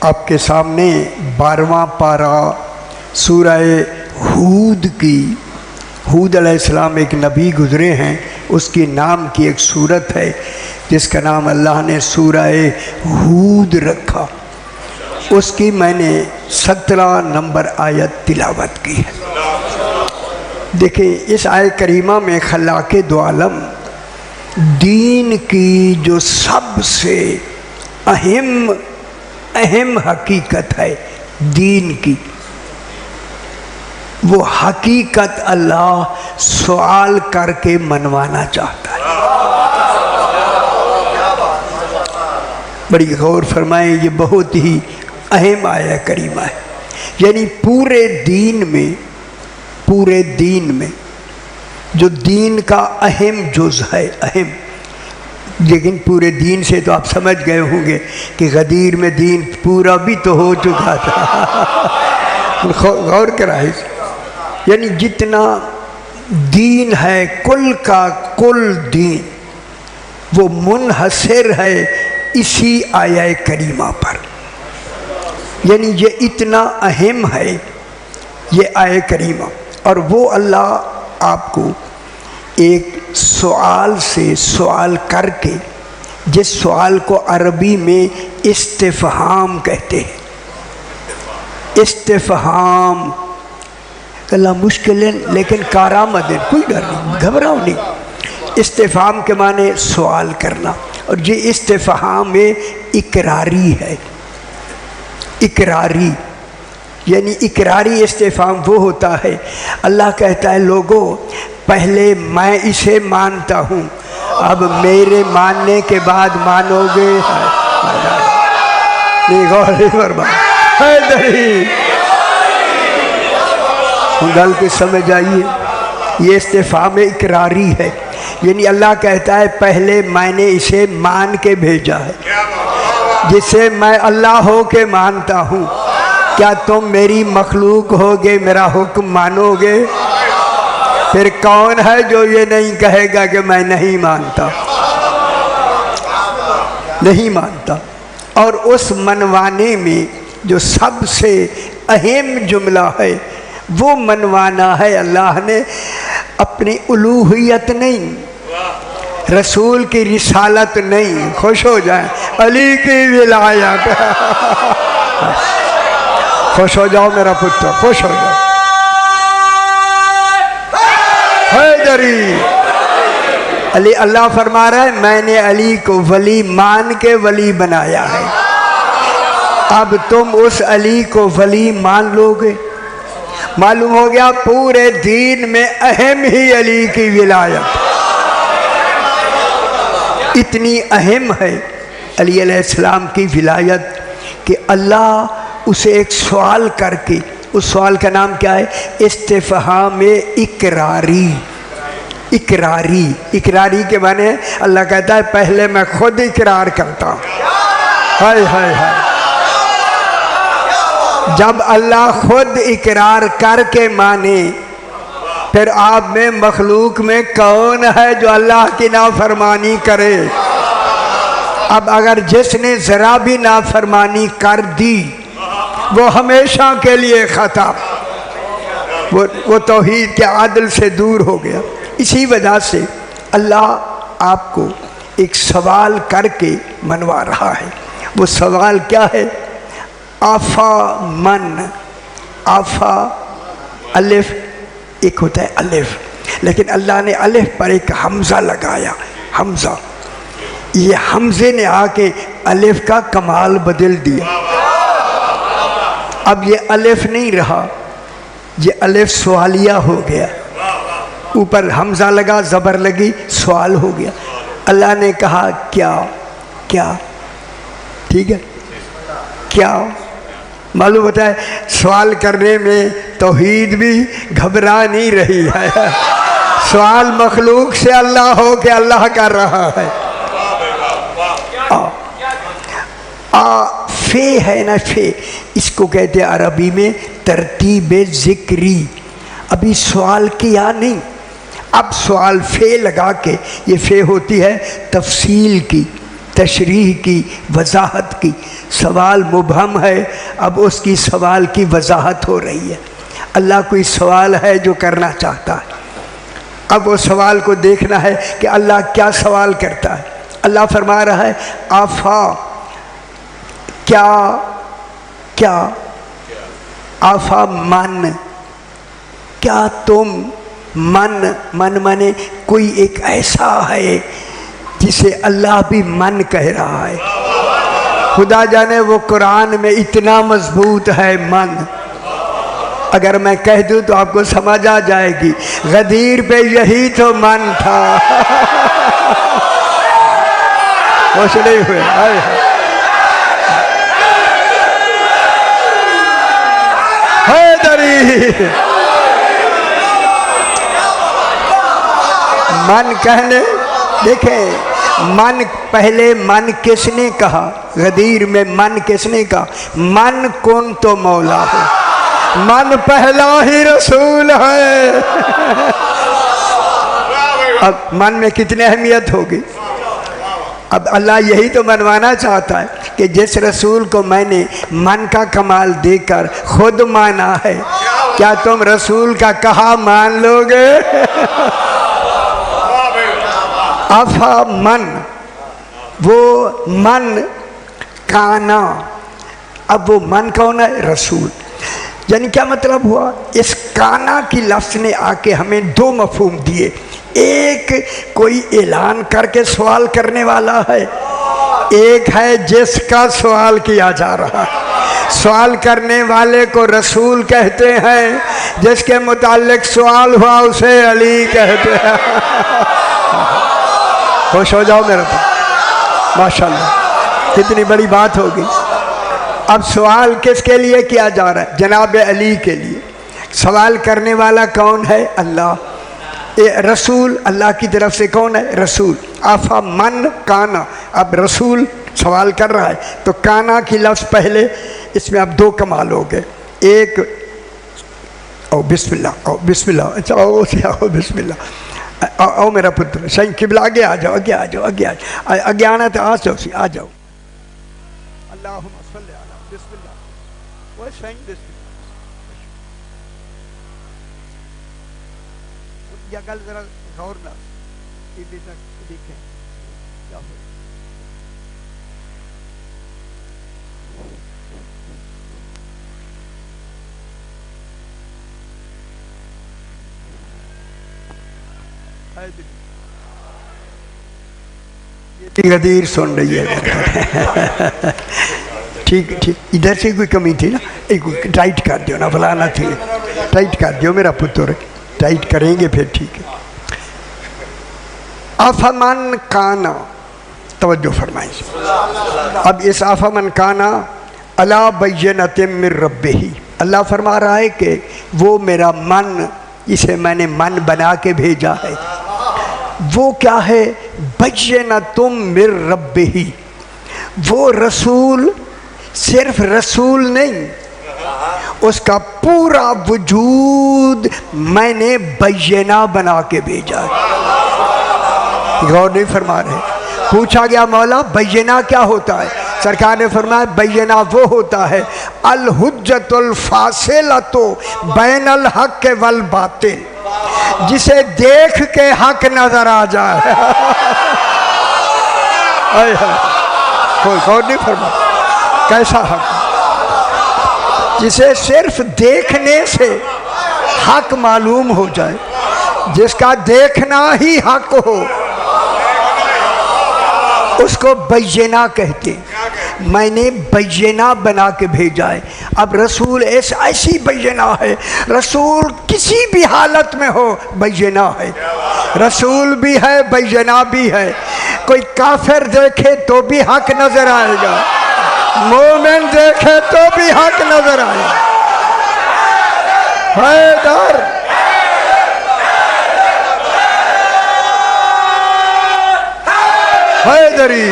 आपके सामने 12वां पारा सूरह हूद की, हूद अलैहिस्सलाम एक नबी गुज़रे हैं, उसकी नाम की एक सूरत है जिसका नाम अल्लाह ने सूरह हूद रखा। उसकी मैंने 17 नंबर आयत तिलावत की है। देखिए इस आयत करीमा में खलाके दो आलम दीन की जो सबसे अहम हकीकत है दीन की, वो हकीकत अल्लाह सवाल करके मनवाना चाहता है। बड़ी गौर फरमाएं, ये बहुत ही अहम आयत करीमा है। यानी पूरे दीन में जो दीन का अहम जुज़ है, अहम, लेकिन पूरे दीन से तो आप समझ गए होंगे कि गदीर में दीन पूरा भी तो हो चुका था। गौर कराए, यानी जितना दीन है कुल का कुल दीन वो मुनहसर है इसी आयत करीमा पर। यानी ये इतना अहम है ये आयत करीमा, और वो अल्लाह आपको एक सवाल से सवाल करके, जिस सवाल को अरबी में इस्तिफ़हाम कहते हैं, इस्तिफ़हाम अल्लाह मुश्किल है लेकिन कारामद है, कोई डर नहीं, घबराओ नहीं। इस्तिफ़हाम के माने सवाल करना, और ये इस्तिफ़हाम में इकरारी है। इकरारी यानी इकरारी इस्तिफ़हाम वो होता है, अल्लाह कहता है लोगों पहले मैं इसे मानता हूँ, अब मेरे मानने के बाद मानोगे। गल के समझ आइए, ये इस्तिफ़हाम इकरारी है। यानी अल्लाह कहता है पहले मैंने इसे मान के भेजा है, जिसे मैं अल्लाह हो के मानता हूँ, क्या तुम मेरी मखलूक होगे, मेरा हुक्म मानोगे? फिर कौन है जो ये नहीं कहेगा कि मैं नहीं मानता, नहीं मानता। और उस मनवाने में जो सबसे अहम जुमला है वो मनवाना है अल्लाह ने अपनी उलूहियत नहीं, रसूल की रिसालत नहीं। खुश हो जाए, अली की विलायत। खुश हो जाओ मेरा पुत्र, खुश हो जाओ। हैदरी अली, अल्लाह फरमा रहा है मैंने अली को वली मान के वली बनाया है, अब तुम उस अली को वली मान लोगे। मालूम हो गया पूरे दीन में अहम ही अली की विलायत, इतनी अहम है अली अलैहिस्सलाम की विलायत कि अल्लाह उसे एक सवाल करके, उस सवाल का नाम क्या है? इस्तिफ़हाम इकरारी। इकरारी, इकरारी के माने अल्लाह कहता है पहले मैं खुद इकरार करता हूँ। हाय हाय हाय, जब अल्लाह खुद इकरार करके माने, फिर आप में मखलूक में कौन है जो अल्लाह की नाफरमानी करे? अब अगर जिसने ज़रा भी नाफरमानी कर दी वो हमेशा के लिए खत्म, वो तौहीद के आदल से दूर हो गया। इसी वजह से अल्लाह आपको एक सवाल करके मनवा रहा है। वो सवाल क्या है? आफा मन, आफा अलिफ एक होता है अलिफ, लेकिन अल्लाह ने अलिफ पर एक हमज़ा लगाया, हमज़ा। ये हमज़े ने आके अलिफ का कमाल बदल दिया। अब ये अलिफ नहीं रहा, ये अलिफ सवालिया हो गया, ऊपर हमज़ा लगा, ज़बर लगी, सवाल हो गया। अल्लाह ने कहा क्या क्या, ठीक है, क्या मालूम होता है? सवाल करने में तौहीद भी घबरा नहीं रही है। सवाल मखलूक से अल्लाह हो के अल्लाह कर रहा है। फे है ना, फे इसको कहते हैं अरबी में तरतीब ज़िक्री। अभी सवाल किया नहीं, अब सवाल फे लगा के, ये फे होती है तफसील की, तशरीह की, वजाहत की। सवाल मुबहम है, अब उसकी सवाल की वजाहत हो रही है। अल्लाह कोई सवाल है जो करना चाहता है, अब वो सवाल को देखना है कि अल्लाह क्या सवाल करता है। अल्लाह फरमा रहा है आफा, क्या क्या आफा मन, क्या तुम, मन मन माने कोई एक ऐसा है जिसे अल्लाह भी मन कह रहा है। खुदा जाने वो कुरान में इतना मजबूत है मन, अगर मैं कह दूं तो आपको समझ आ जाएगी। गदीर पे यही तो मन था। खुश नहीं हुए? हैदरी मन कहने, देखे मन, पहले मन किसने कहा? गदीर में मन किसने कहा? मन कौन तो मौला है, मन पहला ही रसूल है। अब मन में कितनी अहमियत होगी। अब अल्लाह यही तो मनवाना चाहता है कि जिस रसूल को मैंने मन का कमाल देकर खुद माना है, क्या तुम रसूल का कहा मान लोगे? अफा मन, वो मन काना, अब वो मन कौन है? रसूल। यानी क्या मतलब हुआ? इस काना की लफ्ज़ ने आके हमें दो मफहूम दिए। एक, कोई ऐलान करके सवाल करने वाला है, एक है जिसका सवाल किया जा रहा है। सवाल करने वाले को रसूल कहते हैं, जिसके मुताल्लिक सवाल हुआ उसे अली कहते हैं। खुश हो जाओ मेरे पास, माशाल्लाह कितनी बड़ी बात होगी। अब सवाल किसके लिए किया जा रहा है? जनाब अली के लिए। सवाल करने वाला कौन है? अल्लाह। रसूल अल्लाह की तरफ से कौन है? रसूल। आफा मन काना, अब रसूल सवाल कर रहा है तो काना की लफ्ज़ पहले, इसमें अब दो कमाल हो गए। एक, ओ बिस्मिल्लाह, ओ बिस्मिल्लाह, अच्छा ओ बिस्मिल्लाह, आओ मेरा पुत्र, सही किबला आगे आ जाओ, आगे आ जाओ, आगे आना तो आ जाओ, आ जाओ। अल्लाहुम्मा सल्ली अला बिस्मिल्लाह, वो सही बिस्मिल्लाह। या गल जरा गौर ना टीवी तक देखें क्या हो। ये गदीर सुन रही है। ठीक ठीक, इधर से कोई कमी थी ना, एक टाइट कर दियो ना, फलाना थी, टाइट कर दियो मेरा पुत्र, टाइट करेंगे फिर ठीक है। आफमन काना, तवज्जो फरमाइए। अब इस आफमन काना अला बैयनत मिर रब्बिही, अल्लाह फरमा रहा है कि वो मेरा मन, इसे मैंने मन बना के भेजा है। वो क्या है? बैयनतुम मिर रब्बिही, वो रसूल सिर्फ रसूल नहीं, उसका पूरा वजूद मैंने बैयना बना के भेजा है। गौर नहीं फरमा रहे? पूछा गया मौला बैयना क्या होता है? सरकार ने फरमाया बैयना वो होता है अल हुज्जतुल फासिलतु बैनल हक वल बातिल, जिसे देख के हक नजर आ जाए। कोई गौर नहीं फरमा? कैसा हक? जिसे सिर्फ देखने से हक मालूम हो जाए, जिसका देखना ही हक हो, उसको बैयना कहते। मैंने बैयना बना के भेजा है। अब रसूल ऐसी बैयना है, रसूल किसी भी हालत में हो बैयना है, रसूल भी है बैयना भी है। कोई काफिर देखे तो भी हक नजर आएगा, मोमिन देखे तो भी हक नजर आएगा। हैदर हैदरी,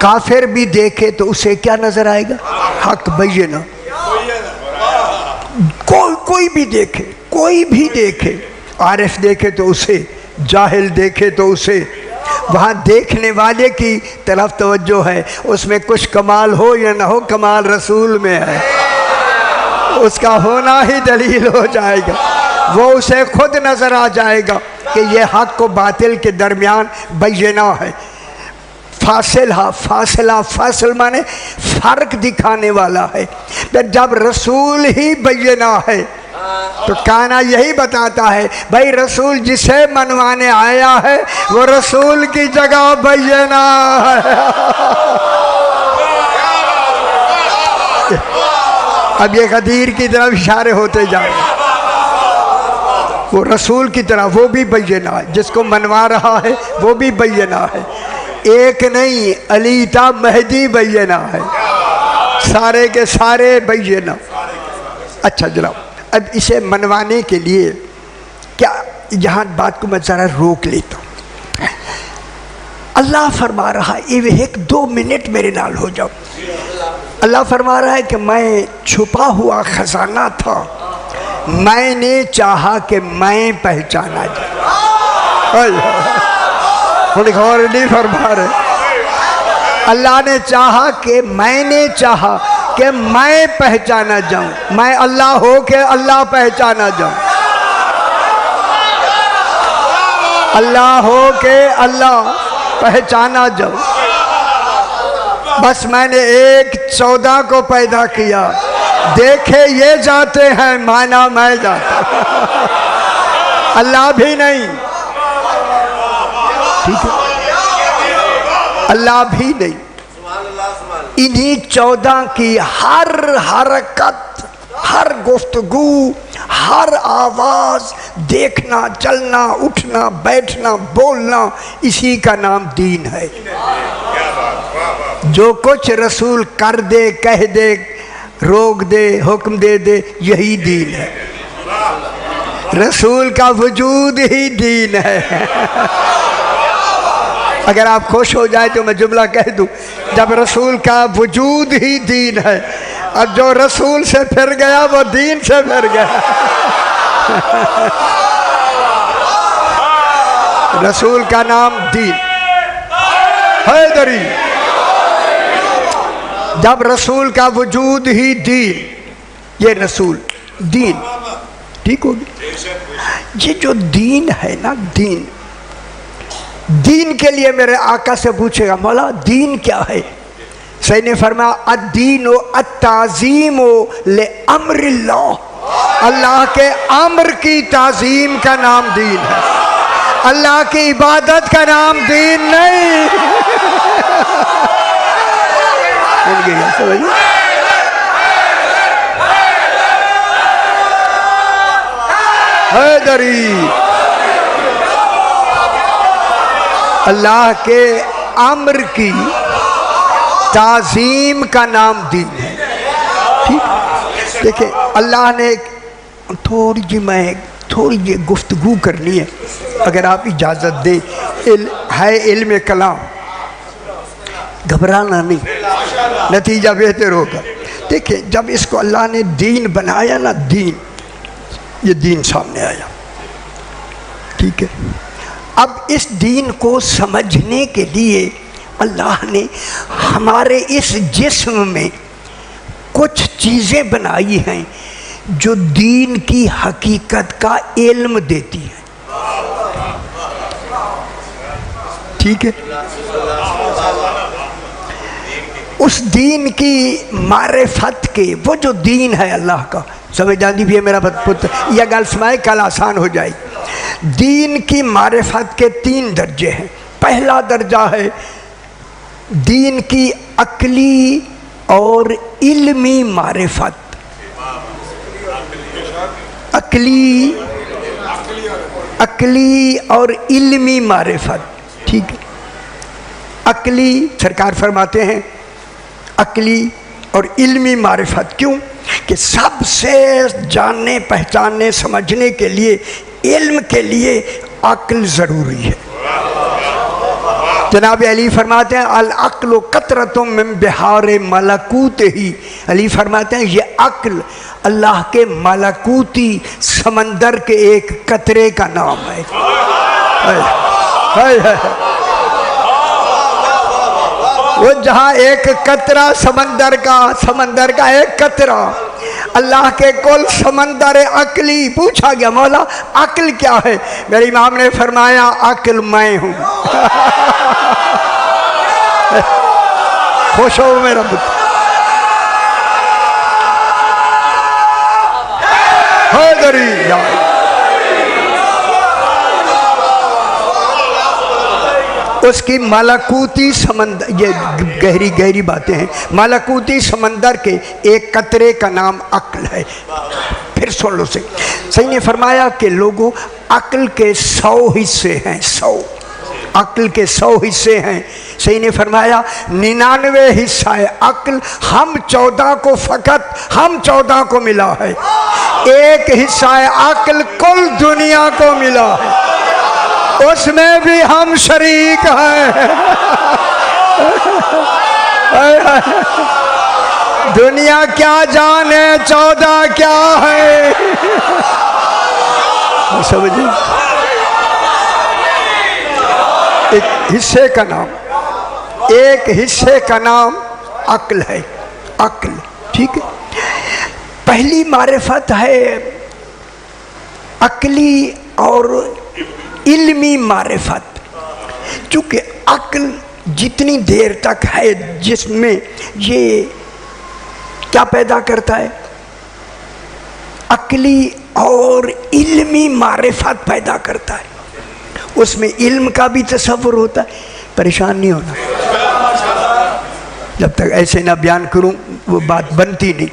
काफिर भी देखे तो उसे क्या नजर आएगा? हक बैयना। कोई भी देखे, कोई भी देखे, आरिफ देखे तो उसे, जाहिल देखे तो उसे। वहाँ देखने वाले की तरफ तवज्जो है, उसमें कुछ कमाल हो या ना हो, कमाल रसूल में है, उसका होना ही दलील हो जाएगा। वो उसे खुद नज़र आ जाएगा कि ये हक़ व बातिल के दरमियान बैना है, फासिल माने फ़र्क दिखाने वाला है। तो जब रसूल ही बैना है तो काना यही बताता है भाई रसूल जिसे मनवाने आया है वो रसूल की जगह बैना है। अब ये गदीर की तरफ इशारे होते जाए, वो रसूल की तरफ वो भी बैना है, जिसको मनवा रहा है वो भी बैना है। एक नहीं, अली था महदी बैना है, सारे के सारे बैना। अच्छा जनाब, अब इसे मनवाने के लिए क्या, यहाँ बात को मैं ज़रा रोक लेता हूँ। अल्लाह फरमा रहा है, एक 2 मिनट मेरे नाल हो जाओ। अल्लाह फरमा रहा है कि मैं छुपा हुआ खजाना था, मैंने चाहा कि मैं पहचाना जाए। और नहीं फरमा रहे, अल्लाह ने चाहा कि मैंने चाहा कि मैं पहचाना जाऊं, मैं अल्लाह हो के अल्लाह पहचाना जाऊं, अल्लाह हो के अल्लाह पहचाना जाऊं। बस मैंने एक 14 को पैदा किया, देखे ये जाते हैं माना मैं जाता, अल्लाह भी नहीं, ठीक है, अल्लाह भी नहीं। इन्हीं 14 की हर हरकत, हर गुफ्तगू, हर आवाज़, देखना, चलना, उठना, बैठना, बोलना, इसी का नाम दीन है। जो कुछ रसूल कर दे, कह दे, रोक दे, हुक्म दे दे, यही दीन है। रसूल का वजूद ही दीन है। अगर आप खुश हो जाए तो मैं जुमला कह दूं, जब रसूल का वजूद ही दीन है, अब जो रसूल से फिर गया वो दीन से फिर गया। रसूल का नाम दीन हैदरी। जब रसूल का वजूद ही दीन, ये रसूल दीन, ठीक होगी। ये जो दीन है ना, दीन, दीन के लिए मेरे आका से पूछेगा मौला दीन क्या है? सही ने फरमाया अद्दीनो अत्ताज़ीमो ले अम्रिल्लाह, अल्लाह के अम्र की ताज़ीम का नाम दीन है, अल्लाह की इबादत का नाम दीन नहीं। हैदरी, अल्लाह के अम्र की ताज़ीम का नाम दीन है। ठीक, देखिए अल्लाह ने थोड़ी जी गुफ्तगू करनी है, अगर आप इजाज़त दें। है इल्म कलाम, घबराना नहीं, नतीजा बेहतर होगा। देखिए जब इसको अल्लाह ने दीन बनाया ना, दीन, ये दीन सामने आया, ठीक है। अब इस दीन को समझने के लिए अल्लाह ने हमारे इस जिस्म में कुछ चीज़ें बनाई हैं जो दीन की हकीकत का इल्म देती हैं, ठीक है। उस दीन की मारिफत के, वो जो दीन है अल्लाह का, समझ आती भी है मेरा पुत्र, यह गल समाए कल आसान हो जाए। दीन की मारिफत के 3 दर्जे हैं। पहला दर्जा है दीन की अक्ली और इल्मी मारिफत। अक्ली और इल्मी मारिफत, ठीक है। अक्ली सरकार फरमाते हैं अक्ली और इल्मी मारिफत, क्यों कि सबसे जानने, पहचानने, समझने के लिए, इल्म के लिए अक्ल ज़रूरी है। जनाब अली फरमाते हैं अल अक्ल कतरतुम मिन बिहार मलकूत ही। अली फरमाते हैं ये अक्ल अल्लाह के मलकूती समंदर के एक कतरे का नाम है। वो जहाँ एक कतरा समंदर का एक कतरा, अल्लाह के कुल समंदर अक्ली। पूछा गया मौला अक्ल क्या है? मेरे इमाम ने फरमाया अक्ल मैं हूँ। खुश हो मेरा पुत्र, उसकी मलकूती समंदर, ये गहरी गहरी बातें हैं। मलकूती समंदर के एक कतरे का नाम अक्ल है। फिर सुन लो सही ने फरमाया कि लोगों अक्ल के 100 हिस्से हैं, 100 अक्ल के 100 हिस्से हैं। सही ने फरमाया 99 हिस्सा है अक्ल, हम 14 को फकत हम 14 को मिला है। एक हिस्सा है अक्ल कुल दुनिया को मिला है, उसमें भी हम शरीक हैं। दुनिया क्या जाने 14 क्या है, समझिए। एक हिस्से का नाम, एक हिस्से का नाम अक्ल है, अक्ल। ठीक है, पहली मारिफत है अक्ली और इल्मी मारिफत। चूँकि अक्ल जितनी देर तक है जिसमें ये क्या पैदा करता है, अक्ली और इल्मी मारिफत पैदा करता है। उसमें इल्म का भी तसव्वुर होता है। परेशान नहीं होना, जब तक ऐसे ना बयान करूं वो बात बनती नहीं।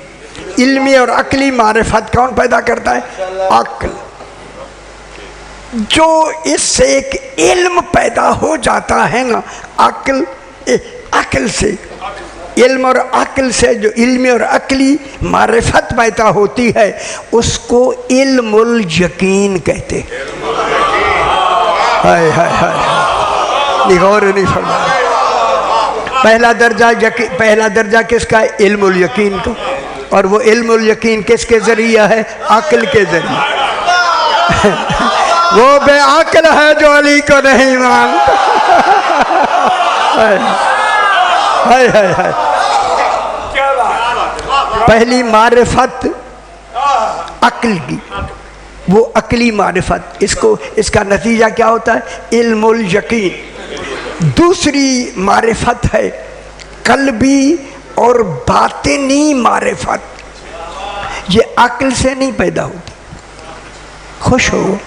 इल्मी और अक्ली मारिफत कौन पैदा करता है? अक्ल। जो इससे एक इल्म पैदा हो जाता है ना, अक्ल से, इल्म और अक्ल से जो इल्मी और अक्ली मारिफत पैदा होती है उसको इल्मुल यकीन कहते हैं। हाय हाय हाय, गौर नहीं फरमाया। पहला दर्जा किसका है? इल्मुल यकीन का। और वो इल्मुल यकीन किसके जरिए है? अक्ल के जरिए। वो बेअक्ल है जो अली को नहीं मानता। हाय हाय हाय। पहली मारिफत अक्ल की, वो अक्ली मारिफत, इसका नतीजा क्या होता है? इल्मुल यकीन। दूसरी मारिफत है कल्बी और बातिनी मारिफत। ये अक्ल से नहीं पैदा होती। खुश हो?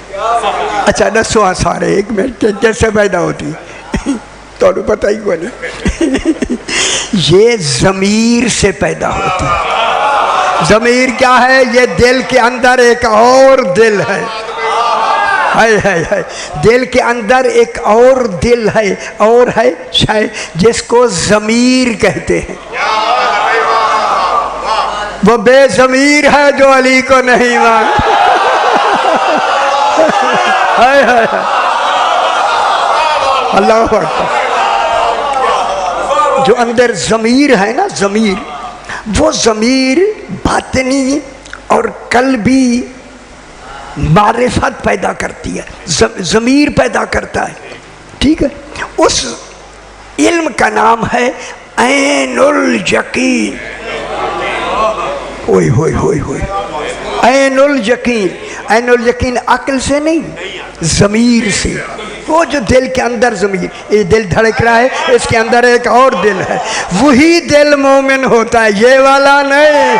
अच्छा दसो सारे एक मिनट, कैसे पैदा होती? तो पता ही कौन है? ये ज़मीर से पैदा होती है। ज़मीर क्या है? ये दिल के अंदर एक और दिल है। है दिल के अंदर एक और दिल है, और है शायद जिसको ज़मीर कहते हैं। वो बेज़मीर है जो अली को नहीं मानता। अल्लाह अकबर। जो अंदर ज़मीर है ना, ज़मीर, वो ज़मीर बातनी और कल्बी मारिफत पैदा करती है, ज़मीर पैदा करता है। ठीक है, उस इल्म का नाम है ऐनुल यकीन। ओए होए होए होए, ऐनुल यकीन। ऐनुल यकीन अक्ल से नहीं, ज़मीर से। वो जो दिल के अंदर ज़मीर, ये दिल धड़क रहा है, इसके अंदर एक और दिल है, वही दिल मोमिन होता है, ये वाला नहीं।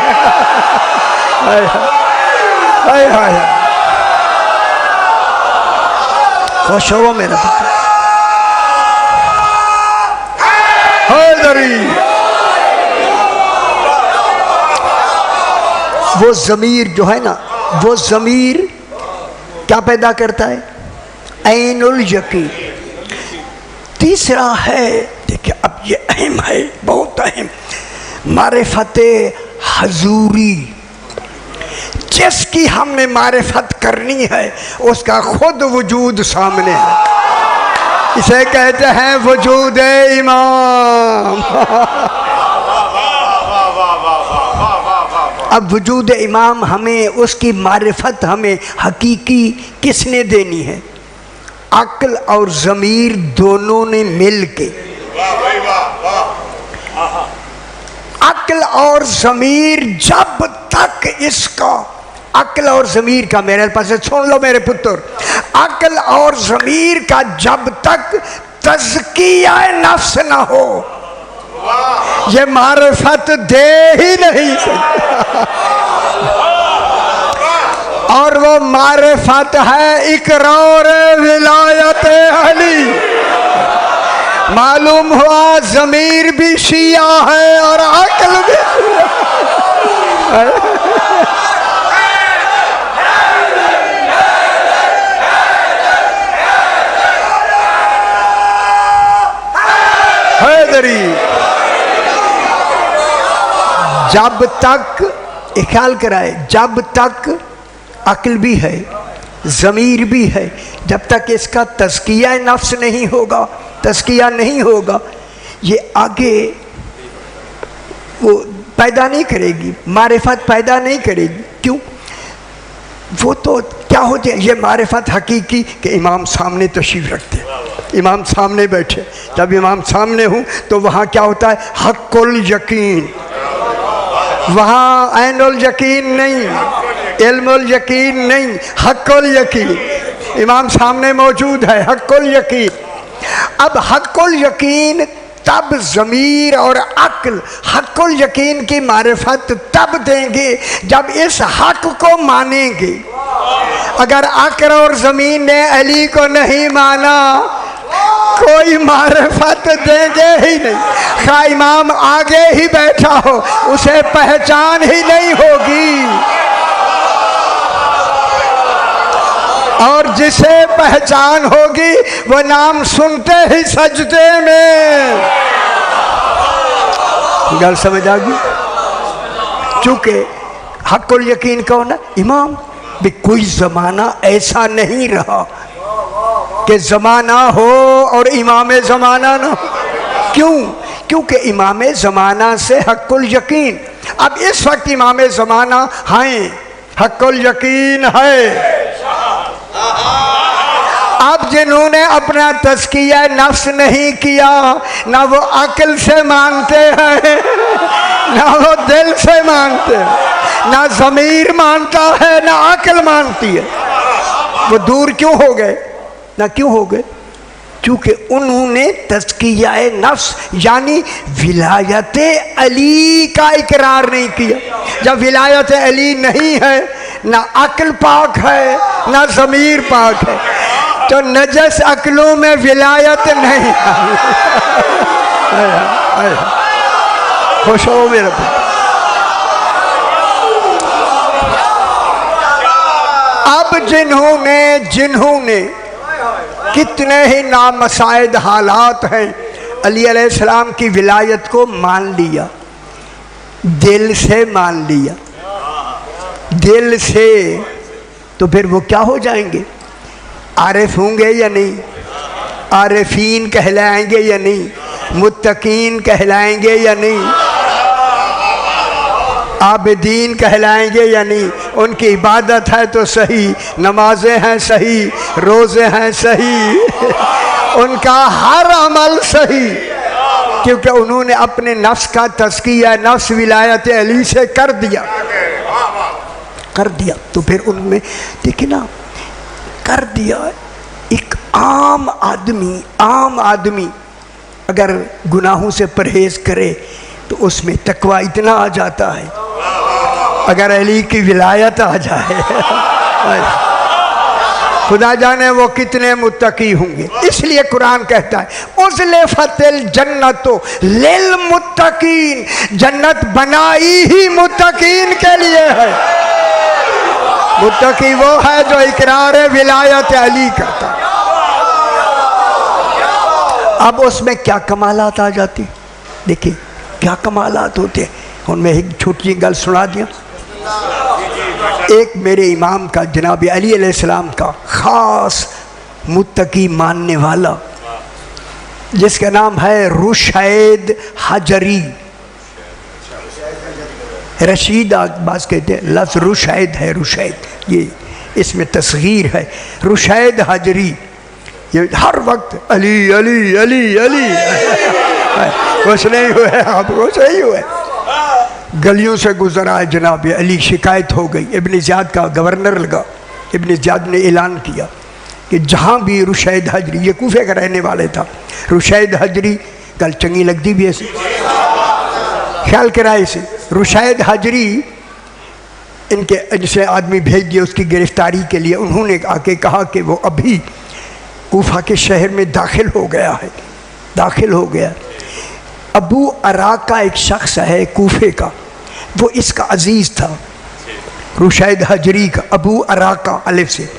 हाय हाय हाय, खुश हो मेरा पुत्र। वो ज़मीर जो है ना, वो ज़मीर क्या पैदा करता है? ऐनुल यकीन। तीसरा है, देखिए अब ये अहम है, बहुत अहम, मारिफत हजूरी। जिसकी हमने मारिफत करनी है उसका खुद वजूद सामने है। इसे कहते हैं वजूद इमाम। अब वजूद इमाम हमें, उसकी मारिफत हमें हकीकी किसने देनी है? अक्ल और ज़मीर दोनों ने मिल के। अक्ल और ज़मीर जब तक इसका, अक्ल और ज़मीर का, मेरे पास सुन लो मेरे पुत्र, अक्ल और ज़मीर का जब तक तज़किया नफ्स ना हो, ये मारिफत दे ही नहीं सकता। और वो मारिफत है इकरार विलायत अली। मालूम हुआ ज़मीर भी शिया है और अक्ल भी हैदरी। जब तक ख्याल कराए, जब तक अक्ल भी है, ज़मीर भी है, जब तक इसका तज़किया नफ्स नहीं होगा, तज़किया नहीं होगा, ये आगे वो पैदा नहीं करेगी, मारिफत पैदा नहीं करेगी। क्यों? वो तो क्या होते हैं ये मारिफत हकीकी कि इमाम सामने तशरीफ़ रखते हैं, इमाम सामने बैठे, जब इमाम सामने हूँ तो वहाँ क्या होता है? हक़्क़ुल यकीन। वहाँ ऐनुल यकीन नहीं, इल्मुल यकीन नहीं, हक़्क़ुल यकीन। इमाम सामने मौजूद है, हक़्क़ुल यकीन। अब हक़्क़ुल यकीन तब ज़मीर और अक्ल हक़्क़ुल यकीन की मारिफत तब देंगे जब इस हक़ को मानेंगे। अगर अक्ल और ज़मीन ने अली को नहीं माना, कोई मारिफत देंगे ही नहीं। खा इमाम आगे ही बैठा हो, उसे पहचान ही नहीं होगी। और जिसे पहचान होगी वो नाम सुनते ही सजदे में। गल समझ आ गई? चूँकि हक़्क़ुल यकीन कौन है? इमाम। भी कोई ज़माना ऐसा नहीं रहा कि ज़माना हो और इमाम ज़माना ना हो। क्यों? क्योंकि इमाम ज़माना से हक़्क़ुल यकीन। अब इस वक्त इमाम ज़माना हैं, हक़्क़ुल यकीन है। अब जिन्होंने अपना तज़किया नफ्स नहीं किया, ना वो अक्ल से मानते हैं, ना वो दिल से मानते हैं, ना ज़मीर मानता है, ना अक्ल मानती है। वो दूर क्यों हो गए? ना क्यों हो गए? क्योंकि उन्होंने तज़किया नफ्स यानी विलायत अली का इकरार नहीं किया। जब विलायत अली नहीं है, ना अक्ल पाक है, ना ज़मीर पाक है, तो नजस अक्लों में विलायत नहीं। खुश हो मेरे पुत्र। अब जिन्होंने कितने ही नामसाइद हालात हैं, अली अलैहिस्सलाम की विलायत को मान लिया, दिल से मान लिया, दिल से, तो फिर वो क्या हो जाएंगे? आरिफ होंगे या नहीं? आरिफीन कहलाएंगे या नहीं? मुत्तकीन कहलाएंगे या नहीं? आबिदीन कहलाएंगे या नहीं? उनकी इबादत है तो सही, नमाजें हैं सही, रोज़े हैं सही, उनका हर अमल सही, क्योंकि उन्होंने अपने नफ्स का तज़किया नफ्स विलायत अली से कर दिया। तो फिर उनमें देखिए ना, कर दिया। एक आम आदमी अगर गुनाहों से परहेज करे तो उसमें तकवा इतना आ जाता है, अगर अली की विलायत आ जाए खुदा जाने वो कितने मुत्तकी होंगे। इसलिए कुरान कहता है उज़्लिफ़तिल जन्नतो लिल मुत्तकीन, जन्नत बनाई ही मुत्तकीन के लिए है। मुत्तकी वो है जो इकरार विलायत अली करता। अब उसमें क्या कमालात आ जाती, देखिए क्या कमालात होते हैं। उनमें एक छोटी गल सुना दिया। एक मेरे इमाम का, जनाब अली अलैहिस्सलाम का ख़ास मुत्तकी मानने वाला जिसका नाम है रुशैद हजरी। रशीद अब्बास कहते हैं लफ्ज़ रुशैद है, रुशैद ये इसमें तस्गीर है। रुशैद हजरी ये हर वक्त अली अली अली अली खुश नहीं हुए आप, खुश नहीं हुए। गलियों से गुजरा है जनाब अली, शिकायत हो गई। इब्न ज़ियाद का गवर्नर लगा। इब्न ज़ियाद ने ऐलान किया कि जहाँ भी रुशैद हजरी, ये कूफे का रहने वाले था, रुशैद हजरी कल चंगी लगती भी ऐसे ख्याल कराए से रुशैद हजरी इनके जिसे आदमी भेज दिया उसकी गिरफ्तारी के लिए। उन्होंने आके कहा कि वो अभी कूफा के शहर में दाखिल हो गया है, दाखिल हो गया। अबू अराक का एक शख्स है कूफे का, वो इसका अजीज़ था, रुशैद हजरी का, अबू अराक का अलिफ से।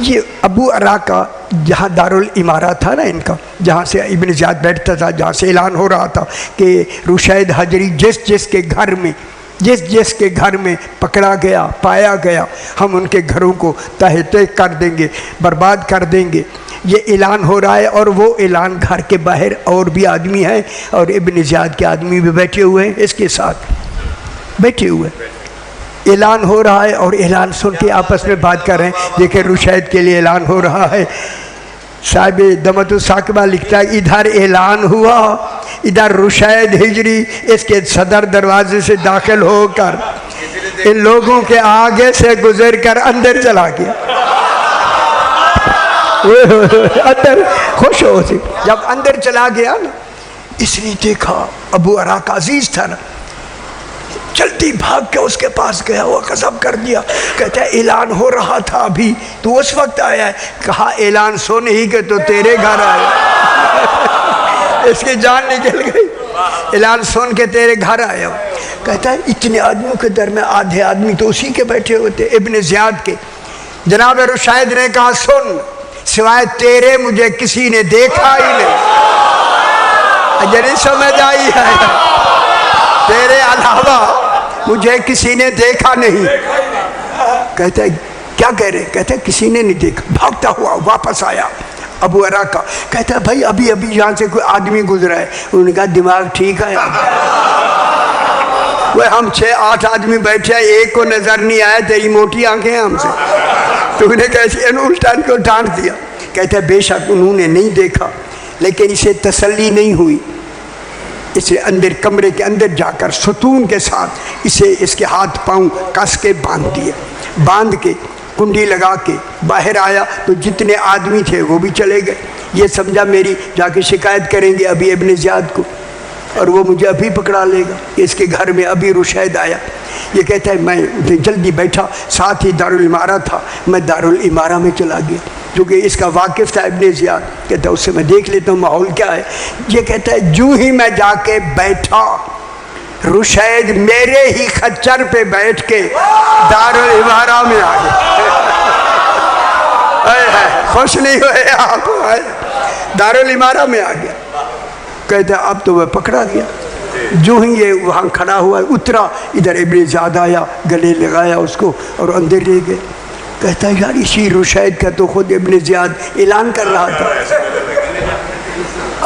ये अबू अराक का जहाँ दारुल इमारा था ना इनका, जहाँ से इब्न ज़ियाद बैठता था, जहाँ से ऐलान हो रहा था कि रुशैद हजरी जिस जिस के घर में पकड़ा गया, पाया गया, हम उनके घरों को तहे तहे कर देंगे, बर्बाद कर देंगे। ये ऐलान हो रहा है और वो ऐलान घर के बाहर और भी आदमी हैं और इब्न ज़ियाद के आदमी भी बैठे हुए हैं, इसके साथ बैठे हुए। ऐलान हो रहा है और ऐलान सुन के आपस में बात कर रहे हैं। देखिए रुशैद के लिए ऐलान हो रहा है। साहिब दमतुस साकिबा लिखता है इधर ऐलान हुआ, इधर रुशैद हिजरी इसके सदर दरवाजे से दाखिल होकर इन लोगों के आगे से गुजर कर अंदर चला गया। अंदर खुश हो सी जब अंदर चला गया ना, इसने देखा अबू अराक अजीज था ना, जल्दी भाग के उसके पास गया, वो कसम कर दिया, कहता है ऐलान हो रहा था अभी तो उस वक्त आया है। कहा ऐलान सुन ही के तो तेरे घर आया। इसकी जान निकल गई, ऐलान सुन के तेरे घर आया। कहता है इतने आदमियों के दर में आधे आदमी तो उसी के बैठे होते, इब्न ज़ियाद के। जनाब रुशैद ने कहा सुन, सिवाय तेरे मुझे किसी ने देखा ही नहीं, अजरी समझ आई है, तेरे अलावा मुझे किसी ने देखा नहीं। कहता है क्या कह रहे? कहता है किसी ने नहीं देखा। भागता हुआ वापस आया अबू अराक का, कहता है भाई अभी अभी यहाँ से कोई आदमी गुजरा है। उन्होंने कहा दिमाग ठीक है, वह हम 6-8 आदमी बैठे हैं, एक को नजर नहीं आया, तेरी मोटी आंखें हैं हमसे। तूने कैसे उल्टा को डांट दिया। कहता है बेशक उन्होंने नहीं देखा, लेकिन इसे तसल्ली नहीं हुई। इसे अंदर कमरे के अंदर जाकर सुतून के साथ इसे इसके हाथ पांव कस के बांध दिए। बांध के कुंडी लगा के बाहर आया तो जितने आदमी थे वो भी चले गए। ये समझा मेरी जाके शिकायत करेंगे अभी इब्न ज़ियाद को और वो मुझे अभी पकड़ा लेगा। इसके घर में अभी रुशैद आया। ये कहता है मैं जल्दी बैठा, साथ ही दारुल इमारा था, मैं दारुल इमारा में चला गया क्योंकि इसका वाकिफ़ था इब्न ज़ियाद। कहता है उससे मैं देख लेता हूँ माहौल क्या है। ये कहता है जूँ ही मैं जाके बैठा, रुशैद मेरे ही खच्चर पे बैठ के दारुल इमारा में आ गया। खुश नहीं हुए आप? दारुल इमारा में आ गया। कहता है अब तो वह पकड़ा गया। जो ही ये वहाँ खड़ा हुआ उतरा, इधर इब्न ज़ियाद आया, गले लगाया उसको और अंदर ले गए। कहता है यार इसी रुशैद का तो खुद इब्न ज़ियाद ऐलान कर रहा था।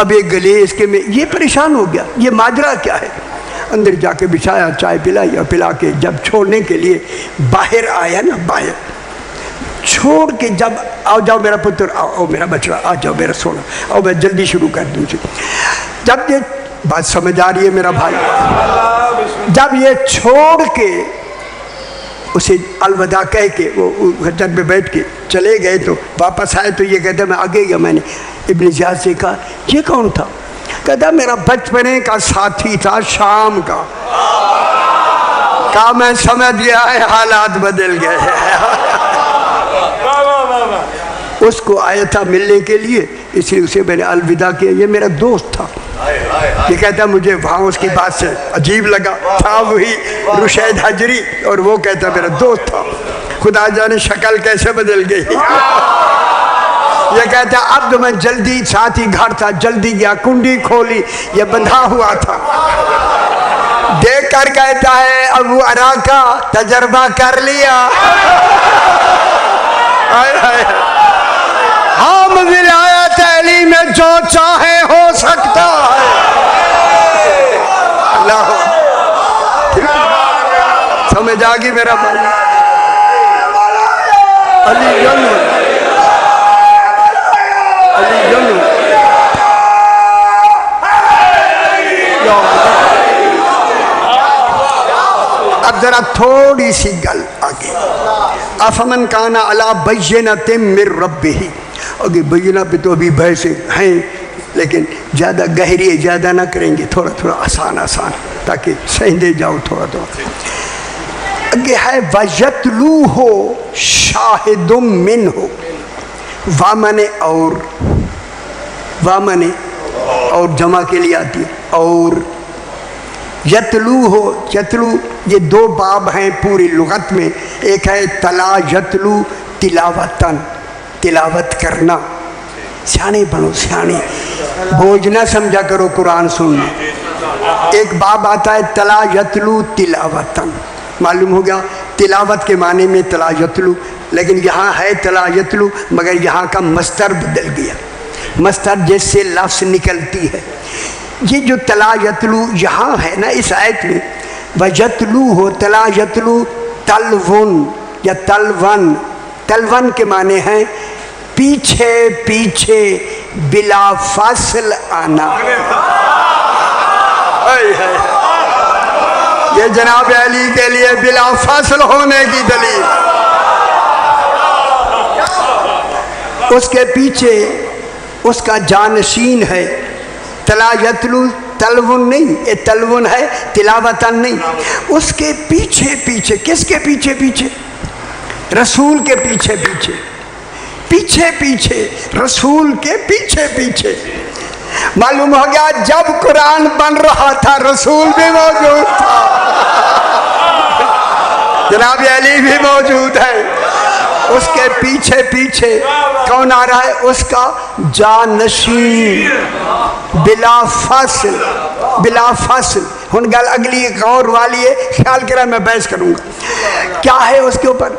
अब एक गले इसके में ये परेशान हो गया, ये माजरा क्या है। अंदर जाके बिछाया, चाय पिलाई और पिला के जब छोड़ने के लिए बाहर आया ना, बाहर छोड़ के जब आओ जाओ मेरा पुत्र, आओ मेरा बचड़ा, आ जाओ मेरा सोना, आओ मैं जल्दी शुरू कर दूँ। जब ये बात समझ आ रही है मेरा भाई, जब ये छोड़ के उसे अलविदा कह के वो खच्चर पे बैठ के चले गए तो वापस आए तो ये कहते मैं आगे गया। मैंने इब्न ज़ियाद से कहा ये कौन था? कहता मेरा बचपने का साथी था शाम का। कहा मैं समझ गया है हालात बदल गए हैं। उसको आया था मिलने के लिए, इसलिए उसे मैंने अलविदा किया। ये मेरा दोस्त था। ये कहता मुझे वहाँ उसकी बात से अजीब लगा, था वही रुशैद हजरी और वो कहता मेरा दोस्त था। खुदा जाने शक्ल कैसे बदल गई। ये कहता अब तो मैं जल्दी, साथ ही घर था, जल्दी गया, कुंडी खोली, ये बंधा हुआ था। देख कर कहता है अबू अराक का तजर्बा कर लिया। हम विलायत अली में जो चाहे हो सकता है। अल्लाह, समझ आ गई मेरा भाई? अली जन्म, अली जन्म। अब जरा थोड़ी सी गल आगे। अफमन काना अला बैयिनतिन मिर रब्बिही, आगे बैयिना पे तो अभी बहस हैं, लेकिन ज़्यादा गहरी ज़्यादा ना करेंगे, थोड़ा थोड़ा आसान आसान, ताकि सहदे जाओ थोड़ा थोड़ा। आगे है वयतलू हो शाहिदुम मिन हो, वामने और जमा के लिए आती है, और यतलू हो, यतलू ये दो बाब हैं पूरी लुगत में। एक है तला यतलू तिलावतन, तिलावत करना। सियाने बनो, सियाने, बोझ ना समझा करो कुरान सुनने। एक बाब आता है तला यतलू तिलावतन, मालूम हो गया तिलावत के माने में तला यतलू, लेकिन यहाँ है तला यतलू, मगर यहाँ का मस्तर बदल गया। मस्तर जैसे लफ्ज़ निकलती है, ये जो तला यतलू यहाँ है ना इस आयत में, वजतलू हो, तला यतलू तलवन या तलवन, तलवन के माने हैं पीछे पीछे बिला फासिल आना। ये जनाब अली के लिए बिला फासिल होने की दलील। उसके पीछे उसका जानशीन है। तला यतलू तलवन नहीं, ये तलवन है, तिलावतन नहीं। उसके पीछे पीछे, किसके पीछे पीछे? रसूल के पीछे पीछे, पीछे पीछे रसूल के पीछे पीछे। मालूम हो गया जब कुरान बन रहा था रसूल भी मौजूद था, जनाब अली भी मौजूद है। उसके पीछे पीछे कौन आ रहा है? उसका जानशीन, बिला फासिल, बिला फासिल। हुन गल अगली एक और वाली है, ख्याल करा मैं बहस करूंगा। क्या है उसके ऊपर?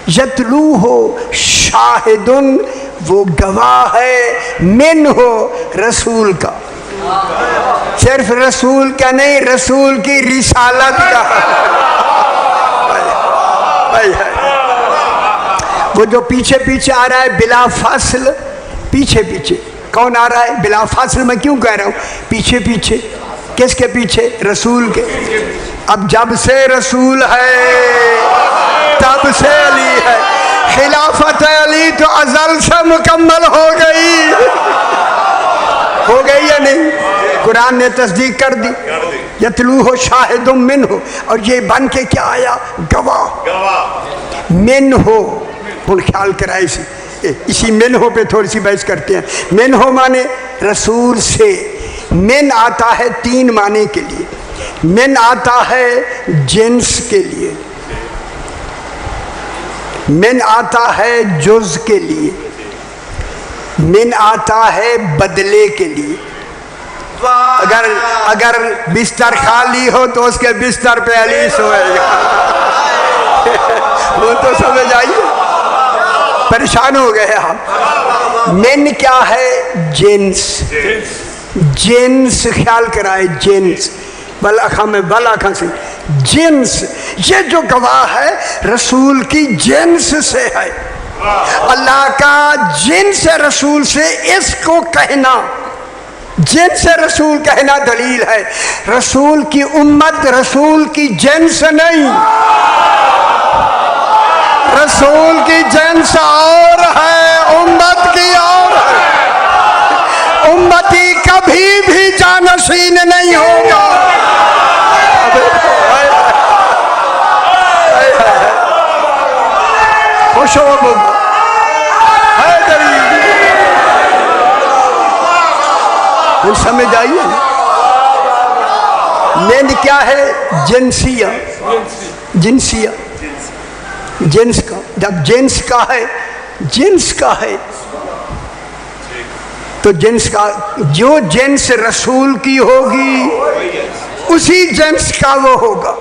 यतलू हो शाहिदुन, वो गवाह है, मिन हो रसूल का, सिर्फ रसूल का नहीं, रसूल की रिसालत का। वो जो पीछे पीछे आ रहा है बिला फासिल, पीछे पीछे कौन आ रहा है? बिला फासिल मैं क्यों कह रहा हूँ पीछे पीछे? किसके पीछे? रसूल के। अब जब से रसूल है तब से अली है। खिलाफत अली तो अज़ल से मुकम्मल हो गई, हो गई या नहीं? कुरान ने तस्दीक कर दी। यतलू हो शाहिदुम मिन हो, और ये बन के क्या आया? गवाह। मिन हो, हुन ख्याल कराए इसी मिन हो पे थोड़ी सी बहस करते हैं। मिन हो माने रसूल से। मिन आता है तीन माने के लिए। मिन आता है जिन्स के लिए, मिन आता है जुज के लिए, मिन आता है बदले के लिए। अगर बिस्तर खाली हो तो उसके बिस्तर पे अली सोएगा। वो तो समझ आइए, परेशान हो गए हम। मिन क्या है? जिन्स, जिन्स ख्याल कराए, जिन्स बल आखा में बल आखा से जिन्स। ये जो गवाह है रसूल की जिन्स से है, अल्लाह का जिन्स रसूल से इसको कहना, जिन्स रसूल कहना दलील है। रसूल की उम्मत रसूल की जिन्स नहीं, रसूल की जिन्स और है, उम्मत की और है। उम्मती कभी भी जानशीन नहीं होगा। खुश हो है दलील, कुछ समझ आइए। मेन क्या है? जिन्सिया, जिन्सिया, जिन्स का। जब जिन्स का है, जिन्स का है तो जिन्स का, जो जिन्स रसूल की होगी उसी जिन्स का वो होगा।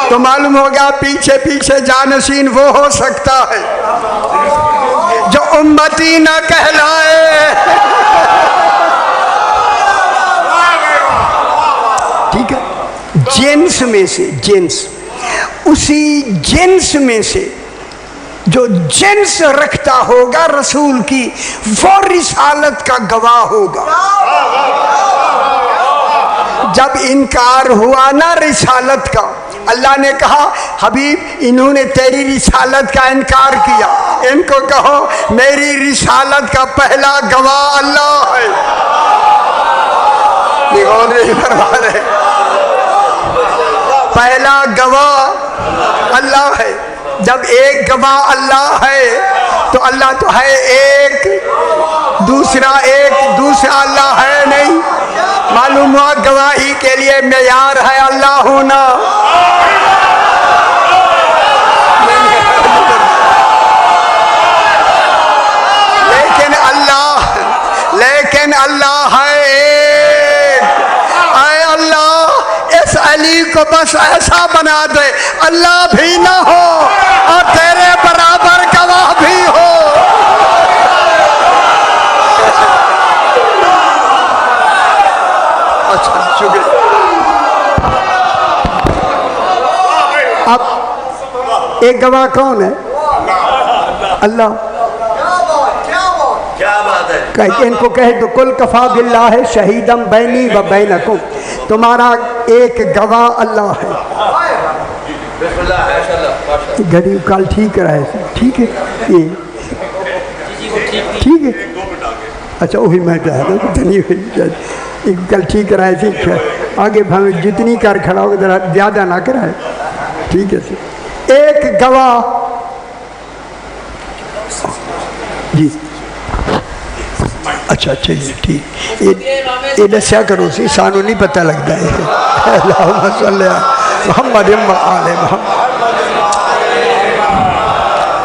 तो मालूम होगा पीछे पीछे जानशीन वो हो सकता है जो उम्मती ना कहलाए। जिन्स में से, जिन्स, उसी जिन्स में से जो जिन्स रखता होगा रसूल की, वो रिसालत का गवाह होगा। जब इनकार हुआ ना रिसालत का, अल्लाह ने कहा हबीब इन्होंने तेरी रिसालत का इनकार किया, इनको कहो मेरी रिसालत का पहला गवाह अल्लाह है। निगौन नहीं करवा रहे, पहला गवाह अल्लाह है। जब एक गवाह अल्लाह है तो अल्लाह तो है एक, दूसरा अल्लाह है नहीं। मालूम हुआ गवाही के लिए मेयार है अल्लाह होना। लेकिन अल्लाह है एक। आए अल्लाह इस अली को बस ऐसा बना दे अल्लाह भी ना हो और तेरे बराबर गवाह भी हो। अच्छा शुक्रिया। अब एक गवाह कौन है? अल्लाह। इनको कहे तो कुल कफा बिल्लाह है शहीदम बैनी व बैनकुम, तुम्हारा एक गवाह अल्लाह है। गरीब काल ठीक रहे, ठीक है ये ठीक है। अच्छा वही मैं कल ठीक रहे थी, आगे भावे जितनी कर खड़ा हो जरा ज़्यादा ना कराए, ठीक है। एक गवाह जी। अच्छा चाहिए ठीक, ये दस्या करो सी सानू नहीं पता लगता है।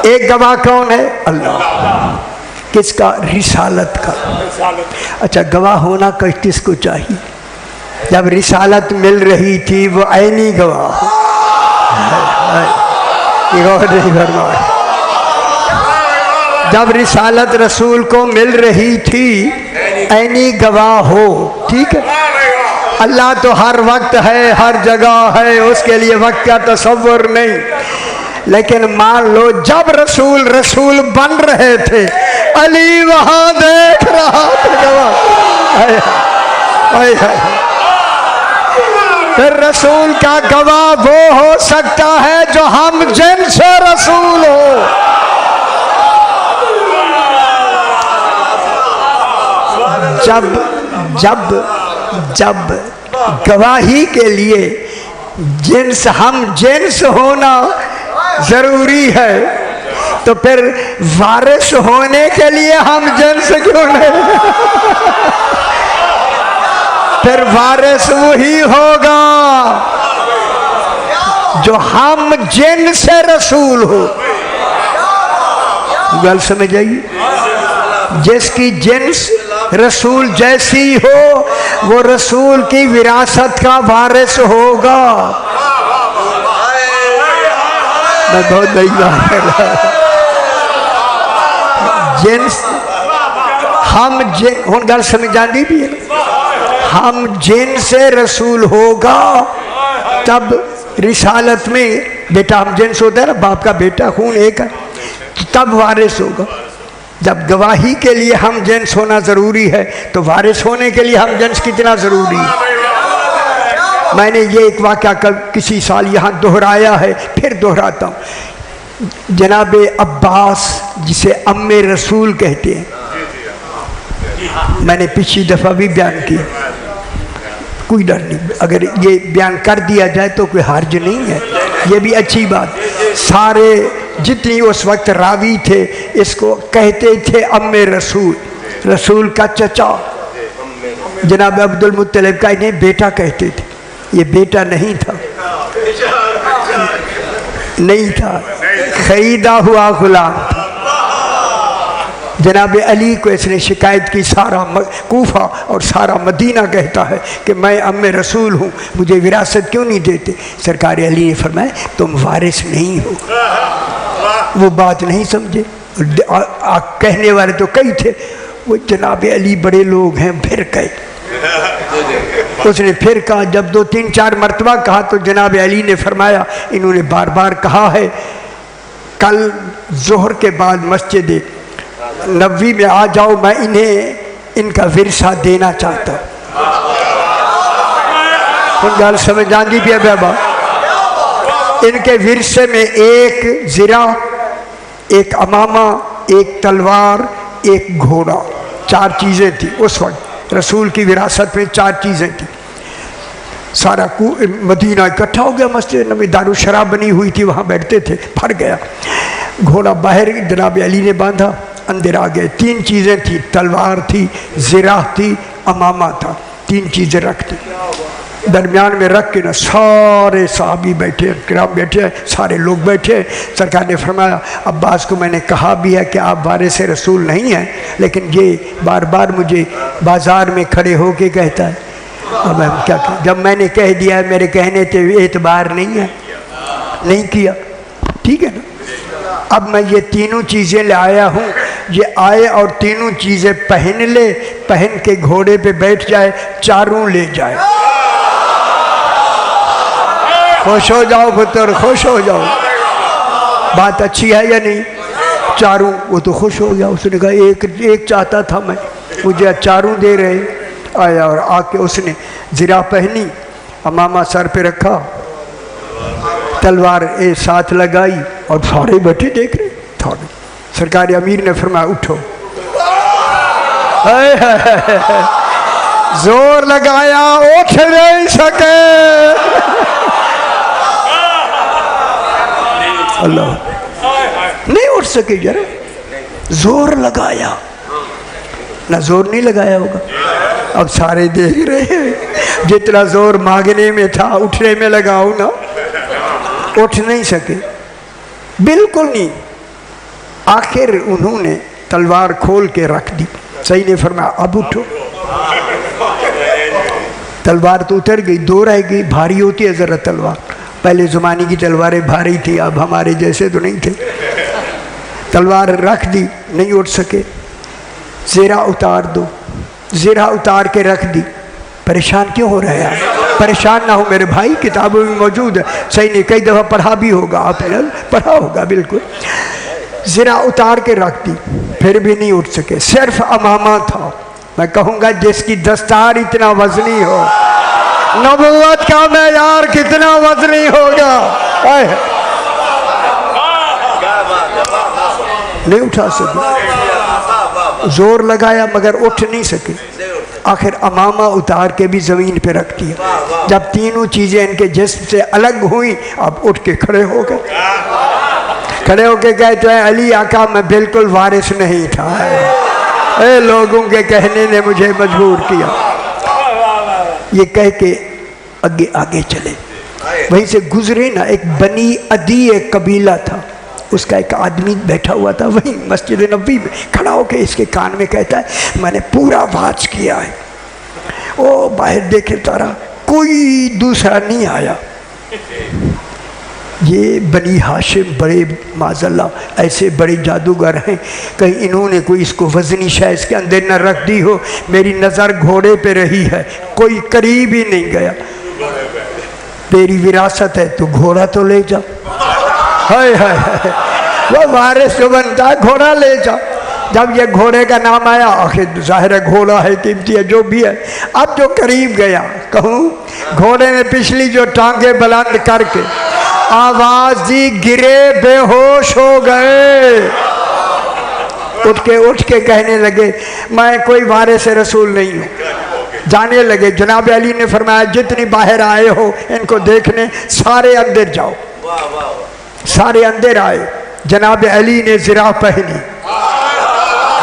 एक गवाह कौन है? अल्लाह। किसका? रिसालत का। अच्छा गवाह होना किसको चाहिए? जब रिसालत मिल रही थी वो ऐनी गवाह। जब रिसालत रसूल को मिल रही थी ऐनी गवाह हो, ठीक है। अल्लाह तो हर वक्त है, हर जगह है, उसके लिए वक्त का तसव्वुर नहीं। लेकिन मान लो जब रसूल बन रहे थे, अली वहां देख रहा था गवाह। फिर रसूल का गवाह वो हो सकता है जो हम जिनसे रसूल हो। जब गवाही के लिए हम जिन्स होना जरूरी है, तो फिर वारिस होने के लिए हम जिन्स क्यों नहीं? फिर वारिस वही होगा जो हम जिनसे रसूल हो। गल समझ आइए, जिसकी जिन्स रसूल जैसी हो वो रसूल की विरासत का वारिस होगा। मैं बहुत बड़ी बात कर रहा हूं। जिन्स हम हूँ गल समझानी भी है, हम जिनसे रसूल होगा तब रिसालत में बेटा हम जिन्स होता है ना, बाप का बेटा खून एक है, तब वारिस होगा। जब गवाही के लिए हम जिन्स होना ज़रूरी है तो वारिस होने के लिए हम जिन्स कितना ज़रूरी है। मैंने ये एक वाक़या किसी साल यहाँ दोहराया है, फिर दोहराता हूँ। जनाब अब्बास जिसे अम्मे रसूल कहते हैं, मैंने पिछली दफ़ा भी बयान किया, कोई डर नहीं, अगर ये बयान कर दिया जाए तो कोई हर्ज नहीं है, ये भी अच्छी बात। सारे जितनी उस वक्त रावी थे इसको कहते थे अम्मे रसूल, रसूल का चचा। जनाब अब्दुल मुत्तलिब का इन्हें बेटा कहते थे, ये बेटा नहीं था, नहीं था, खरीदा हुआ गुलाम था। जनाब अली को इसने शिकायत की, सारा कूफा और सारा मदीना कहता है कि मैं अम्मे रसूल हूँ, मुझे विरासत क्यों नहीं देते। सरकार अली ने फरमाया तुम वारिस नहीं हो। वो बात नहीं समझे, कहने वाले तो कई थे, वो जनाब अली बड़े लोग हैं, फिर कहे उसने फिर कहा, जब 2-3-4 मरतबा कहा तो जनाब अली ने फरमाया, इन्होंने बार बार कहा है, कल जोहर के बाद मस्जिद नबवी में आ जाओ, मैं इन्हें इनका विरसा देना चाहता हूँ। गल समझ आती पिया बाबा, इनके विरसे में एक ज़िरा, एक अमामा, एक तलवार, एक घोड़ा, 4 चीज़ें थी उस वक्त रसूल की विरासत में। 4 चीज़ें थी। सारा मदीना इकट्ठा हो गया, मस्जिद नबी दारू शराब बनी हुई थी, वहाँ बैठते थे, भर गया। घोड़ा बाहर जनाब अली ने बांधा, अंदर आ गए। 3 चीज़ें थी, तलवार थी, ज़िरा थी, अमामा था, 3 चीज़ें रखती। दरमियान में रख के ना सारे साहबी बैठे, किराम बैठे, सारे लोग बैठे। सरकार ने फरमाया, अब्बास को मैंने कहा भी है कि आप वारिस रसूल नहीं हैं, लेकिन ये बार बार मुझे बाज़ार में खड़े होके कहता है। अब मैं क्या करूं? जब मैंने कह दिया है, मेरे कहने से एतबार नहीं है, नहीं किया, ठीक है ना। अब मैं ये तीनों चीज़ें ले आया हूँ, ये आए और तीनों चीज़ें पहन ले, पहन के घोड़े पे बैठ जाए, चारों ले जाए। खुश हो जाओ पुत्र, खुश हो जाओ। बात अच्छी है या नहीं? चारों, वो तो खुश हो गया। उसने कहा एक चाहता था मैं, मुझे चारों दे रहे। आया और आके उसने ज़िरा पहनी, अमामा सर पे रखा, तलवार एक साथ लगाई और सारे बैठे देख रहे। थोड़े सरकारी अमीर ने फरमाया, उठो। जोर लगाया, उठ नहीं सके। अल्लाह, नहीं उठ सके जरा, जोर लगाया ना, जोर नहीं लगाया होगा। अब सारे देख रहे हैं, जितना जोर मांगने में था उठने में लगाओ ना, उठ नहीं सके, बिल्कुल नहीं। आखिर उन्होंने तलवार खोल के रख दी। सही ने फरमाया, अब उठो। तलवार तो उतर गई, 2 रह गई। भारी होती है ज़रा तलवार, पहले ज़माने की तलवारें भारी थी, अब हमारे जैसे तो नहीं थे। तलवार रख दी, नहीं उठ सके। ज़िरा उतार दो, ज़िरा उतार के रख दी। परेशान क्यों हो रहे हैं? परेशान ना हो मेरे भाई, किताबों में मौजूद है। सही ने कई दफ़ा पढ़ा भी होगा, आपने पढ़ा होगा बिल्कुल। ज़िरा उतार के रख दी, फिर भी नहीं उठ सके। सिर्फ अमामा था। मैं कहूँगा जिसकी दस्तार इतना वजनी हो, नबुव्वत का मेयार कितना वजनी होगा। नहीं उठा सके, जोर लगाया मगर उठ नहीं सके। आखिर अमामा उतार के भी ज़मीन पे रख दिया। जब तीनों चीज़ें इनके जिस्म से अलग हुई, अब उठ के खड़े हो गए। खड़े होके कहते हैं, अली आका मैं बिल्कुल वारिस नहीं था, लोगों के कहने ने मुझे मजबूर किया। ये कह के आगे आगे चले। वहीं से गुजरे ना, एक बनी अदी एक कबीला था, उसका एक आदमी बैठा हुआ था वहीं मस्जिद नबवी में। खड़ा होकर इसके कान में कहता है, मैंने पूरा वाच किया है। ओ बाहर देखे तारा, कोई दूसरा नहीं आया। ये बनी हाशिम बड़े माज़ल्ला ऐसे बड़े जादूगर हैं, कहीं इन्होंने कोई इसको वज़नी शय इसके अंदर न रख दी हो। मेरी नज़र घोड़े पे रही है, कोई करीब ही नहीं गया। तेरी विरासत है तो घोड़ा तो ले जा। हाय हाय हाय, वो वारिस जो बनता है घोड़ा ले जा। जब ये घोड़े का नाम आया, आखिर ज़ाहिर है घोड़ा है, कीमती है, जो भी है। अब जो करीब गया, कहूँ घोड़े ने पिछली जो टांगे बुलंद करके आवाज दी, गिरे बेहोश हो गए। उठ के कहने लगे, मैं कोई वारिस रसूल नहीं हूँ। जाने लगे। जनाब अली ने फरमाया, जितनी बाहर आए हो इनको देखने, सारे अंदर जाओ। सारे अंदर आए। जनाब अली ने ज़िरा पहनी,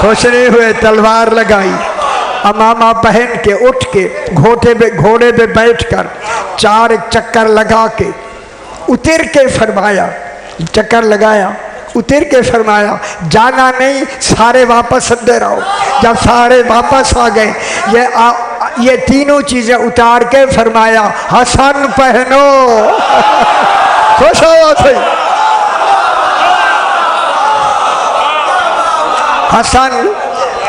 खुश नहीं हुए, तलवार लगाई, अमामा पहन के उठ के घोड़े पे बैठकर 4 चक्कर लगा के उतर के फरमाया, चक्कर लगाया, उतर के फरमाया, जाना नहीं, सारे वापस अंदर आओ। जब सारे वापस आ गए, ये तीनों चीज़ें उतार के फरमाया, हसन पहनो। खुश हो थे।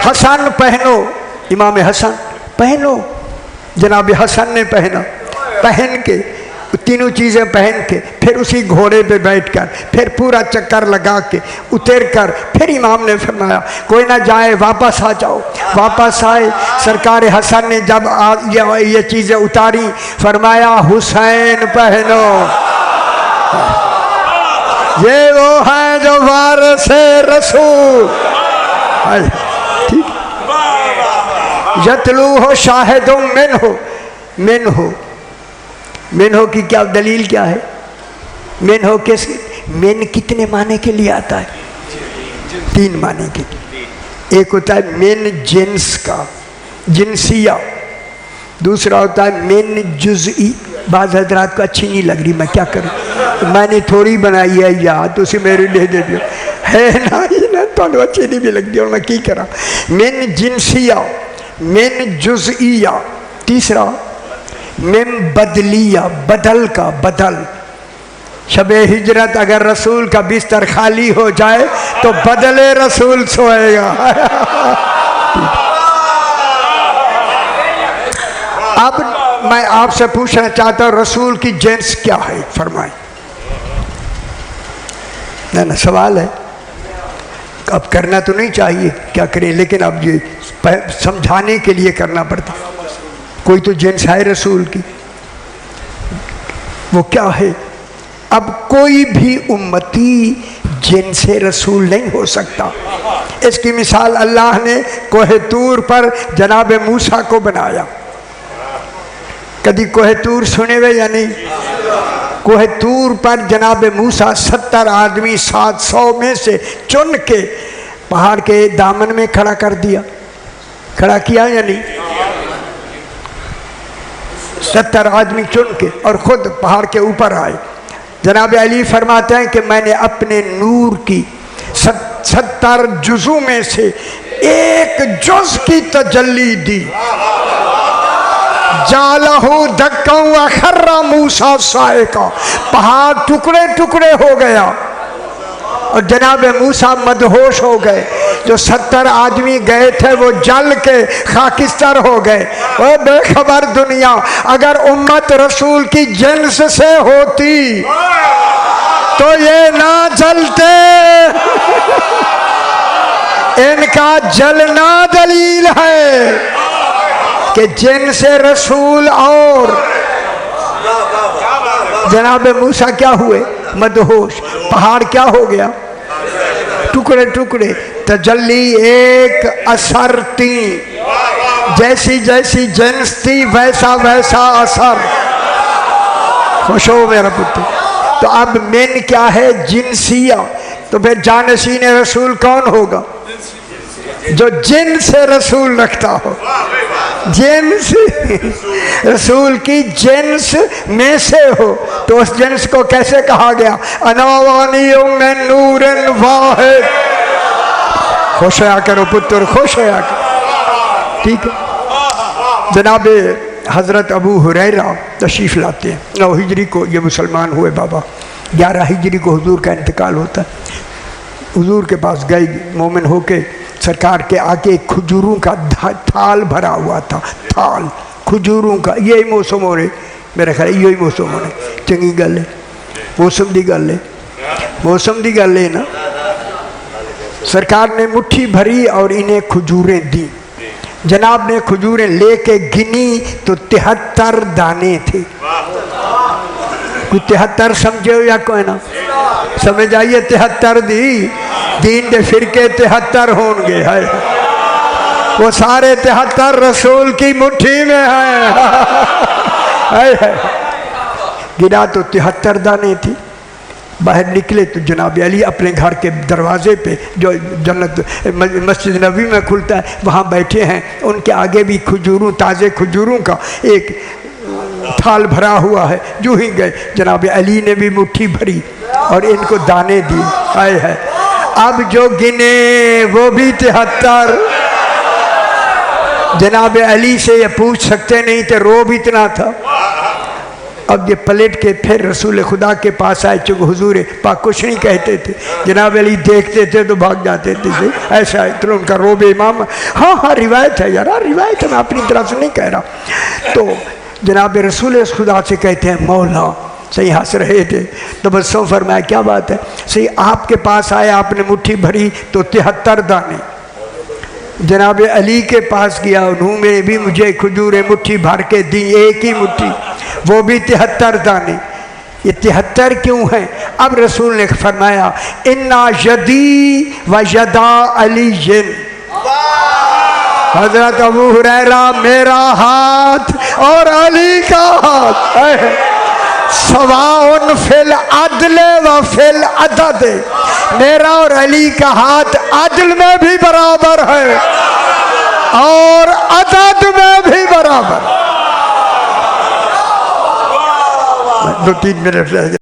हसन पहनो, इमाम हसन पहनो। जनाब हसन ने पहना, पहन के तीनों चीज़ें पहन के फिर उसी घोड़े पे बैठकर फिर पूरा चक्कर लगा के उतर कर फिर इमाम ने फरमाया कोई ना जाए, वापस आ जाओ। वापस आए, सरकार हसन ने जब ये चीज़ें उतारी, फरमाया हुसैन पहनो, ये वो है जो वारिस रसूल। ठीक, यतलू हो शाहिदुम मिन्हो की क्या दलील क्या है? मिन्हो कैसे, मिन कितने माने के लिए आता है? 3 माने के लिए। एक होता है मिन जिन्स का, जिनसिया। दूसरा होता है मिन जुज़ई। बाज़ हज़रात को अच्छी नहीं लग रही, मैं क्या करूं, मैंने थोड़ी बनाई है याद, उसे मेरे ले दे दियो है ना, ये ना तो अच्छी नहीं भी लगती और मैं की करा। मिन जिनसिया, मिन जुज़इया। तीसरा मिन बदलिया, बदल का, बदल। शबे हिजरत अगर रसूल का बिस्तर खाली हो जाए तो बदले रसूल सोएगा। अब मैं आपसे पूछना चाहता हूँ रसूल की जिन्स क्या है, फरमाए। ना सवाल है, अब करना तो नहीं चाहिए, क्या करें, लेकिन अब ये समझाने के लिए करना पड़ता। कोई तो जिन्स है रसूल की, वो क्या है? अब कोई भी उम्मती जिनसे रसूल नहीं हो सकता। इसकी मिसाल अल्लाह ने कोहे तूर पर जनाब मूसा को बनाया। कभी कोहे तूर सुने हुए या नहीं? कोहे तूर पर जनाब मूसा 70 आदमी 700 में से चुन के पहाड़ के दामन में खड़ा कर दिया। खड़ा किया या नहीं? 70 आदमी चुन के और खुद पहाड़ के ऊपर आए। जनाब अली फरमाते हैं कि मैंने अपने नूर की 70 जुज़ों में से एक जुज़ की तजल्ली दी। जालहू धक्का खर्रा मूसा साइका, पहाड़ टुकड़े टुकड़े हो गया और जनाब मूसा मदहोश हो गए। जो 70 आदमी गए थे वो जल के खाकिस्तर हो गए। ओ बेखबर दुनिया, अगर उम्मत रसूल की जिन्स से होती तो ये ना जलते। इनका जलना दलील है कि जिनसे रसूल और जनाब मूसा क्या हुए? मदहोश। पहाड़ क्या हो गया? टुकड़े टुकड़े। तजल्ली एक असर थी, जैसी जैसी जिन्स थी वैसा वैसा असर। खुश हो मेरा पुत्र। तो अब मिन क्या है? जिनसिया। तो फिर जानशीन रसूल कौन होगा? जो जिन से रसूल रखता हो। जिन्स रसूल की जिन्स में से हो तो उस जिन्स को कैसे कहा गया? अनवानियों में नूरन वाहिद। खुश होया करो पुत्र, खुश होया करो। ठीक है। जनाब हज़रत अबू हुरैरा तशरीफ़ लाते हैं। 9 हिजरी को ये मुसलमान हुए बाबा। 11 हिजरी को हुजूर का इंतकाल होता है। हुजूर के पास गए मोमिन होके, सरकार के आगे खजूरों का थाल भरा हुआ था। थाल खजूरों का। यही मौसम हो रहे, मेरा ख्याल यही मौसम हो रहे। चंगी गल है, मौसम की गल है, मौसम की गल है ना। सरकार ने मुट्ठी भरी और इन्हें खजूरें दी। जनाब ने खजूरें लेके गिनी तो 73 दाने थे। कोई 73 समझे हो या कोई ना समझ आइए? 73 दी दीन दे फिरके 73 होंगे है। वो सारे 73 रसूल की मुट्ठी में है। गिना तो 73 दाने थी। बाहर निकले तो जनाब अली अपने घर के दरवाजे पे, जो जन्नत मस्जिद नबी में खुलता है, वहाँ बैठे हैं। उनके आगे भी खजूरों, ताज़े खजूरों का एक थाल भरा हुआ है। जो ही गए जनाब अली ने भी मुट्ठी भरी और इनको दाने दिए। आए है। अब जो गिने वो भी 73। जनाब अली से ये पूछ सकते नहीं थे, रोब इतना था। अब ये पलट के फिर रसूल खुदा के पास आए, चूँकि हुजूर पाक कुछ नहीं कहते थे, जनाब अली देखते थे तो भाग जाते थे। सही ऐसा है, तो उनका रोब इमाम। हाँ हाँ रिवायत है यार, रिवायत है, मैं अपनी तरफ से नहीं कह रहा। तो जनाब रसूल खुदा से कहते हैं मौला, सही हंस रहे थे तो बस फरमाया क्या बात है, सही आपके पास आया, आपने मुट्ठी भरी तो 73 दाने। जनाब अली के पास गया, उन्होंने भी मुझे खजूरें मुट्ठी भर के दी, एक ही मुट्ठी, वो भी 73 दाने। ये 73 क्यों हैं? अब रसूल ने फरमाया इन्ना यदी व यदा अली, हजरत अबू हुरैरा मेरा हाथ और अली का हाथ सवाउन फिल अदल व फिल अदद, मेरा और अली का हाथ अदल में भी बराबर है और अदद में भी बराबर। 2-3 मिनट रह